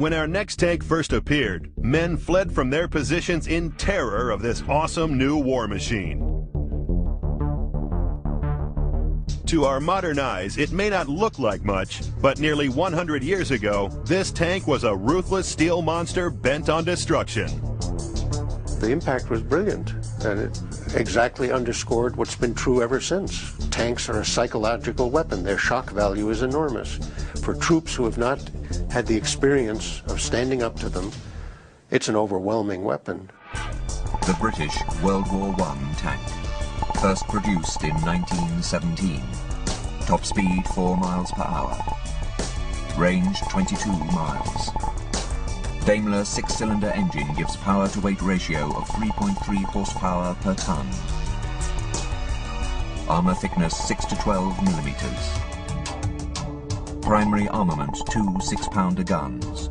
When our next tank first appeared, men fled from their positions in terror of this awesome new war machine. To our modern eyes, it may not look like much, but nearly 100 years ago, this tank was a ruthless steel monster bent on destruction. The impact was brilliant, and it exactly underscored what's been true ever since. Tanks are a psychological weapon. Their shock value is enormous. For troops who have not had the experience of standing up to them, it's an overwhelming weapon. The British World War I tank, first produced in 1917. Top speed 4 miles per hour. Range 22 miles. Daimler 6-cylinder engine gives power-to-weight ratio of 3.3 horsepower per ton. Armor thickness 6 to 12 millimeters. Primary armament 2 6-pounder guns.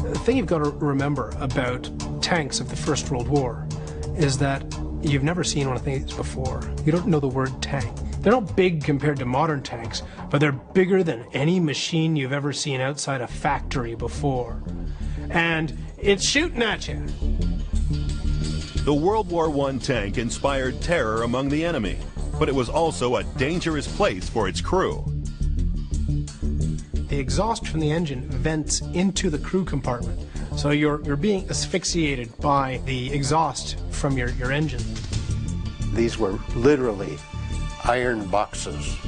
The thing you've got to remember about tanks of the First World War is that you've never seen one of these before. You don't know the word tank. They're not big compared to modern tanks, but they're bigger than any machine you've ever seen outside a factory before. And it's shooting at you. The World War I tank inspired terror among the enemy, but it was also a dangerous place for its crew. The exhaust from the engine vents into the crew compartment, so you're being asphyxiated by the exhaust from your engine. These were literally iron boxes,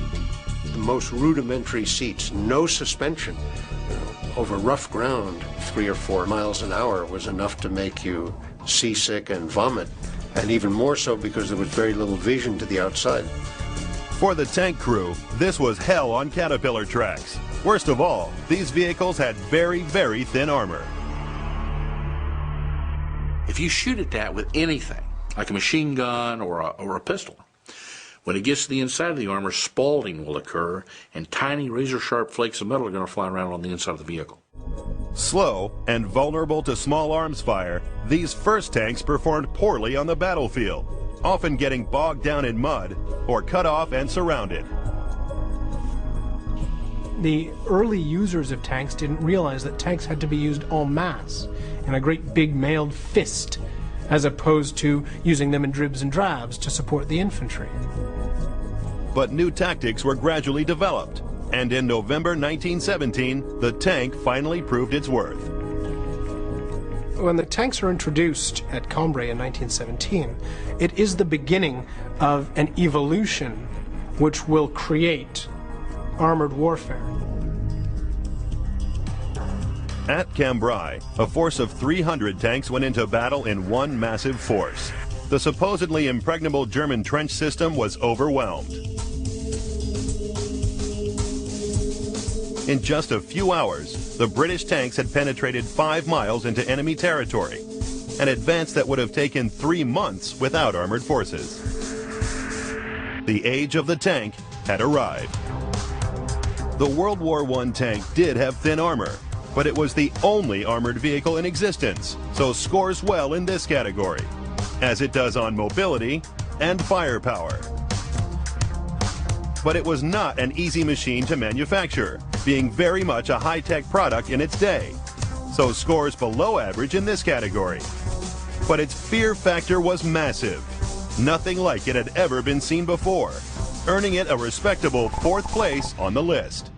the most rudimentary seats, no suspension. Over rough ground, 3 or 4 miles an hour was enough to make you seasick and vomit, and even more so because there was very little vision to the outside. For the tank crew, this was hell on Caterpillar tracks. Worst of all, these vehicles had very, very thin armor. If you shoot at that with anything, like a machine gun or a pistol, when it gets to the inside of the armor, spalling will occur, and tiny razor-sharp flakes of metal are going to fly around on the inside of the vehicle. Slow and vulnerable to small arms fire, these first tanks performed poorly on the battlefield, often getting bogged down in mud or cut off and surrounded. The early users of tanks didn't realize that tanks had to be used en masse, in a great big mailed fist, as opposed to using them in dribs and drabs to support the infantry. But new tactics were gradually developed, and in November 1917, the tank finally proved its worth. When the tanks are introduced at Cambrai in 1917, it is the beginning of an evolution which will create armored warfare. At Cambrai, a force of 300 tanks went into battle in one massive force. The supposedly impregnable German trench system was overwhelmed. In just a few hours, the British tanks had penetrated 5 miles into enemy territory, an advance that would have taken 3 months without armored forces. The age of the tank had arrived. The World War I tank did have thin armor, but it was the only armored vehicle in existence, so scores well in this category, as it does on mobility and firepower. But it was not an easy machine to manufacture, being very much a high-tech product in its day, so scores below average in this category. But its fear factor was massive. Nothing like it had ever been seen before, earning it a respectable 4th place on the list.